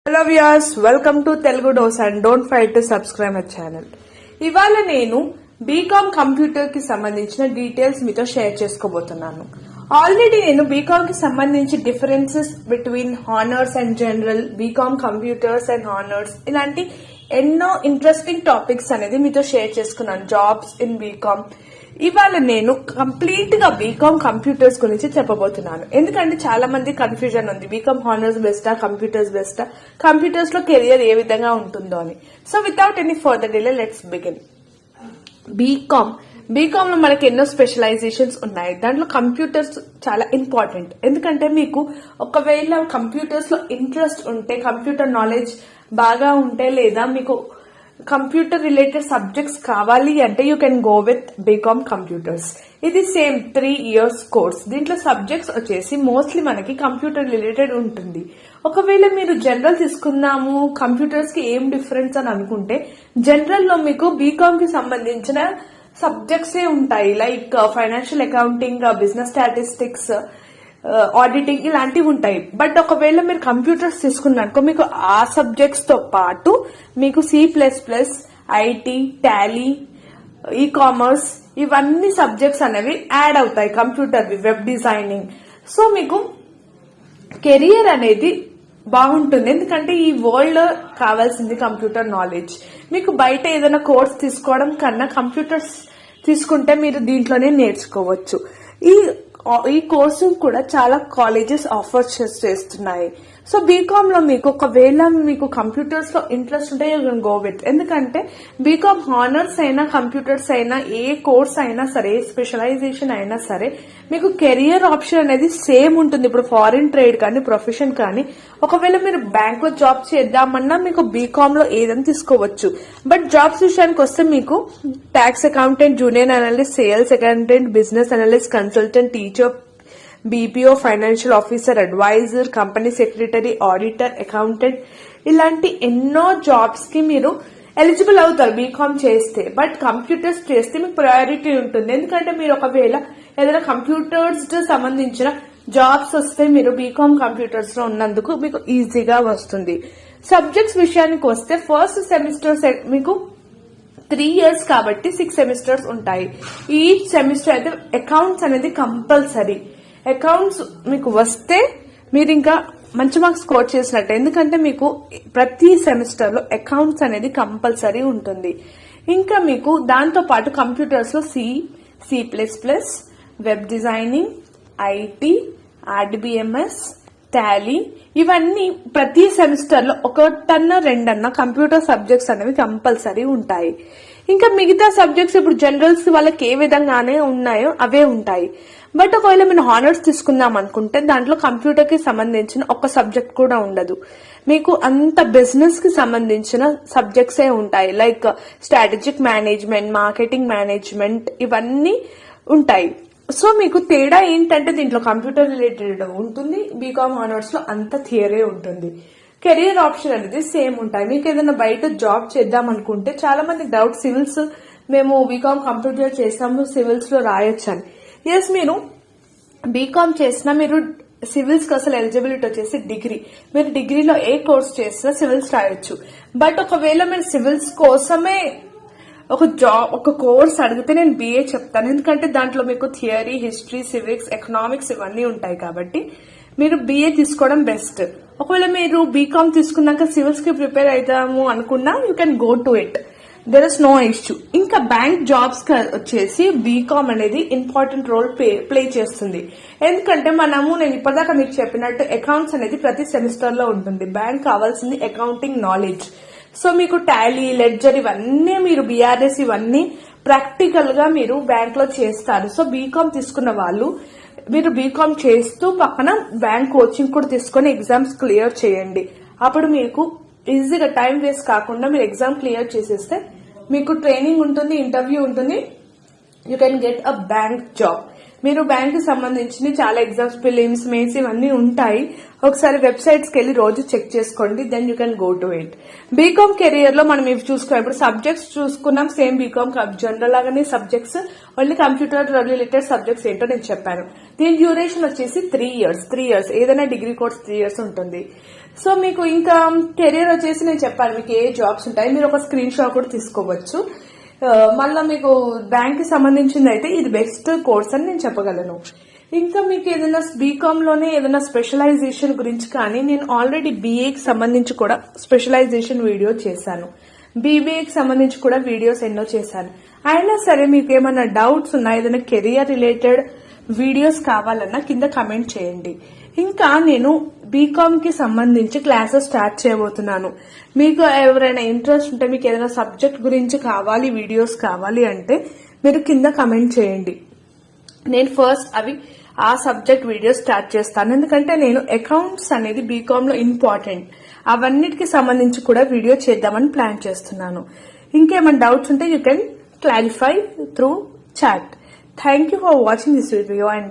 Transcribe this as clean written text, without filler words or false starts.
Hello viewers, welcome to Telugu dose and don't fight to subscribe my channel. ఇవాళ నేను BCom computer కి సంబంధించిన details మీతో షేర్ చేసుకోబోతున్నాను. ఆల్రెడీ నేను బీకామ్ కి సంబంధించి differences between honours and general, BCom computers and honours, ఇలాంటి ఎన్నో ఇంట్రెస్టింగ్ టాపిక్స్ అనేది మీతో షేర్ చేసుకున్నాను. Jobs in BCom. ఇవాళ నేను కంప్లీట్ గా బీకామ్ కంప్యూటర్స్ గురించి చెప్పబోతున్నాను. ఎందుకంటే చాలా మంది కన్ఫ్యూజన్ ఉంది, బీకామ్ హానర్స్ బెస్టా, కంప్యూటర్స్ బెస్టా, కంప్యూటర్స్ లో కెరియర్ ఏ విధంగా ఉంటుందో అని. So without any further delay let's begin. BCom లో మనకి ఎన్నో స్పెషలైజేషన్స్ ఉన్నాయి. దాంట్లో కంప్యూటర్స్ చాలా ఇంపార్టెంట్. ఎందుకంటే మీకు ఒకవేళ కంప్యూటర్స్ లో ఇంట్రెస్ట్ ఉంటే, కంప్యూటర్ నాలెడ్జ్ బాగా ఉంటే, లేదా మీకు కంప్యూటర్ రిలేటెడ్ సబ్జెక్ట్స్ కావాలి అంటే you can go with BCom computers. ఇది సేమ్ 3 years కోర్స్. దీంట్లో సబ్జెక్ట్స్ వచ్చేసి మోస్ట్లీ మనకి కంప్యూటర్ రిలేటెడ్ ఉంటుంది. ఒకవేళ మీరు జనరల్ తీసుకుందాము, కంప్యూటర్స్ కి ఏం డిఫరెన్స్ అని అనుకుంటే, జనరల్ లో మీకు బీకామ్ కి సంబంధించిన సబ్జెక్ట్స్ ఉంటాయి. Like financial accounting, business statistics, auditing, ఇలాంటివి ఉంటాయి. బట్ ఒకవేళ మీరు కంప్యూటర్స్ తీసుకున్నారనుకో, మీకు ఆ సబ్జెక్ట్స్ తో పాటు మీకు C++, IT, టాలీ, ఈ-కామర్స్, ఇవన్నీ సబ్జెక్ట్స్ అనేవి యాడ్ అవుతాయి. Computer, web designing. సో మీకు కెరియర్ అనేది బాగుంటుంది. ఎందుకంటే ఈ వరల్డ్ లో కావాల్సింది కంప్యూటర్ నాలెడ్జ్. మీకు బయట ఏదైనా కోర్స్ తీసుకోవడం కన్నా కంప్యూటర్స్ తీసుకుంటే మీరు దీంట్లోనే నేర్చుకోవచ్చు. ఈ కోర్సు కూడా చాలా కాలేజెస్ ఆఫర్ చేస్తున్నాయి. సో బీకామ్ లో మీకు ఒకవేళ మీకు కంప్యూటర్స్ లో ఇంట్రెస్ట్ ఉంటే యూ కెన్ గో విత్. ఎందుకంటే బీకామ్ హానర్స్ అయినా, కంప్యూటర్స్ అయినా, ఏ కోర్స్ అయినా సరే, స్పెషలైజేషన్ అయినా సరే, మీకు కెరియర్ ఆప్షన్ అనేది సేమ్ ఉంటుంది. ఇప్పుడు ఫారిన్ ట్రేడ్ కానీ, ప్రొఫెషన్ కానీ, ఒకవేళ మీరు బ్యాంక్ లో జాబ్ చేద్దామన్నా మీకు బీకామ్ లో ఏదైనా తీసుకోవచ్చు. బట్ జాబ్స్ విషయానికి వస్తే మీకు tax accountant, junior analyst, sales accountant, business analyst, consultant, teacher, BPO, financial officer, adviser, company secretary, auditor, accountant, ఇలాంటి ఎన్నో జాబ్స్ కి మీరు ఎలిజిబుల్ అవుతారు బీకామ్ చేస్తే. బట్ కంప్యూటర్స్ చేస్తే మీకు ప్రయారిటీ ఉంటుంది. ఎందుకంటే మీరు ఒకవేళ ఏదైనా కంప్యూటర్స్ సంబంధించిన జాబ్స్ వస్తే మీరు బీకామ్ కంప్యూటర్స్ లో ఉన్నందుకు మీకు ఈజీగా వస్తుంది. సబ్జెక్ట్స్ విషయానికి వస్తే ఫస్ట్ సెమిస్టర్ మీకు 3 years కాబట్టి 6 semesters ఉంటాయి. ఈ సెమిస్టర్ అయితే అకౌంట్స్ అనేది కంపల్సరీ. అకౌంట్స్ మీకు వస్తే మీరు ఇంకా మంచి మార్క్స్ స్కోర్ చేసినట్టు. ఎందుకంటే మీకు ప్రతి సెమిస్టర్ లో అకౌంట్స్ అనేది కంపల్సరీ ఉంటుంది. ఇంకా మీకు దాంతో పాటు కంప్యూటర్స్ లో C++, web designing, IT, RDBMS, Tally, ఇవన్నీ ప్రతి సెమిస్టర్ లో 1-2 కంప్యూటర్ సబ్జెక్ట్స్ అనేవి కంపల్సరీ ఉంటాయి. ఇంకా మిగతా సబ్జెక్ట్స్ ఇప్పుడు జనరల్స్ వాళ్ళకి ఏ విధంగానే ఉన్నాయో అవే ఉంటాయి. బట్ ఒకవేళ మీరు హానర్స్ తీసుకుందాం అనుకుంటే దాంట్లో కంప్యూటర్ కి సంబంధించిన ఒక సబ్జెక్ట్ కూడా ఉండదు. మీకు అంత బిజినెస్ కి సంబంధించిన సబ్జెక్ట్స్ ఉంటాయి. Like strategic management, marketing management, ఇవన్నీ ఉంటాయి. సో మీకు తేడా ఏంటంటే దీంట్లో కంప్యూటర్ రిలేటెడ్ ఉంటుంది, బీకామ్ హానర్స్ లో అంత థియరీ ఉంటుంది. కెరియర్ ఆప్షన్ అనేది సేమ్ ఉంటాయి. మీకు ఏదైనా బయట జాబ్ చేద్దాం అనుకుంటే చాలా మంది డౌట్, సివిల్స్ మేము బీకామ్ కంప్యూటర్ చేస్తాము, సివిల్స్ లో రాయొచ్చు అని. ఎస్, మీరు బీకామ్ చేసినా మీరు సివిల్స్ కి అసలు ఎలిజిబిలిటీ వచ్చేసి డిగ్రీ. మీరు డిగ్రీలో ఏ కోర్స్ చేసినా సివిల్స్ రాయొచ్చు. బట్ ఒకవేళ మీరు సివిల్స్ కోసమే ఒక కోర్స్ అడిగితే నేను BA చెప్తాను. ఎందుకంటే దాంట్లో మీకు థియరీ, హిస్టరీ, సివిక్స్, ఎకనామిక్స్ ఇవన్నీ ఉంటాయి. కాబట్టి మీరు BA తీసుకోవడం బెస్ట్. ఒకవేళ మీరు బీకామ్ తీసుకున్నాక సివిల్స్ కి ప్రిపేర్ అవుతాము అనుకున్నా you can go to it. There is no issue. ఇంకా బ్యాంక్ జాబ్స్ వచ్చేసి బీకామ్ అనేది ఇంపార్టెంట్ రోల్ ప్లే చేస్తుంది. ఎందుకంటే నేను ఇప్పటిదాకా మీకు చెప్పినట్టు అకౌంట్స్ అనేది ప్రతి సెమిస్టర్ లో ఉంటుంది. బ్యాంక్ కావాల్సింది అకౌంటింగ్ నాలెడ్జ్. సో మీకు టాలీ, లెడ్జర్, ఇవన్నీ మీరు BRS, ఇవన్నీ ప్రాక్టికల్ గా మీరు బ్యాంక్ లో చేస్తారు. సో బీకామ్ తీసుకున్న వాళ్ళు మీరు బీకామ్ చేస్తూ పక్కన బ్యాంక్ కోచింగ్ కూడా తీసుకుని ఎగ్జామ్స్ క్లియర్ చేయండి. అప్పుడు మీకు ఈజీగా టైం వేస్ట్ కాకుండా మీరు ఎగ్జామ్ క్లియర్ చేసేస్తే మీకు ట్రైనింగ్ ఉంటుంది, ఇంటర్వ్యూ ఉంటుంది, you can get a bank job. మీరు బ్యాంక్ కి సంబంధించిన చాలా ఎగ్జామ్స్, ప్రిలిమ్స్, మెయిన్స్ ఇవన్నీ ఉంటాయి. ఒకసారి వెబ్సైట్స్ కి వెళ్ళి రోజు చెక్ చేసుకోండి. Then you can go to it. BCom career లో మనం ఇవి చూసుకున్నప్పుడు సబ్జెక్ట్స్ చూసుకున్నాం. సేమ్ బీకామ్ జనరల్ లాగానే subjects, only computer related subjects ఏంటో నేను చెప్పాను. దీని డ్యూరేషన్ వచ్చేసి 3 years. ఏదైనా డిగ్రీ కోర్స్ 3 years ఉంటుంది. సో మీకు ఇంకా కెరియర్ వచ్చేసి నేను చెప్పాను మీకు ఏ జాబ్స్ ఉంటాయి. మీరు ఒక స్క్రీన్ షాట్ కూడా తీసుకోవచ్చు. మళ్ళీ మీకు బ్యాంక్ కి సంబంధించింది అయితే ఇది బెస్ట్ కోర్స్ అని నేను చెప్పగలను. ఇంకా మీకు ఏదైనా బీకామ్ లోనే ఏదైనా స్పెషలైజేషన్ గురించి కానీ నేను ఆల్రెడీ బీఏకి సంబంధించి కూడా స్పెషలైజేషన్ వీడియో చేశాను. బీబీఏకి సంబంధించి కూడా వీడియోస్ ఎన్నో చేశాను. అయినా సరే మీకు ఏమైనా డౌట్స్ ఉన్నా, ఏదైనా కెరియర్ రిలేటెడ్ వీడియోస్ కావాలన్నా కింద కమెంట్ చేయండి. ఇంకా నేను బీకామ్ కి సంబంధించి క్లాసెస్ స్టార్ట్ చేయబోతున్నాను. మీకు ఎవరైనా ఇంట్రెస్ట్ ఉంటే, మీకు ఏదైనా సబ్జెక్ట్ గురించి కావాలి, వీడియోస్ కావాలి అంటే మీరు కింద కమెంట్ చేయండి. నేను ఫస్ట్ ఆ సబ్జెక్ట్ వీడియో స్టార్ట్ చేస్తాను. ఎందుకంటే నేను అకౌంట్స్ అనేది బీకామ్ లో ఇంపార్టెంట్, అవన్నిటికి సంబంధించి కూడా వీడియో చేద్దామని ప్లాన్ చేస్తున్నాను. ఇంకేమైనా డౌట్స్ ఉంటే you can clarify through chat. Thank you for watching this video and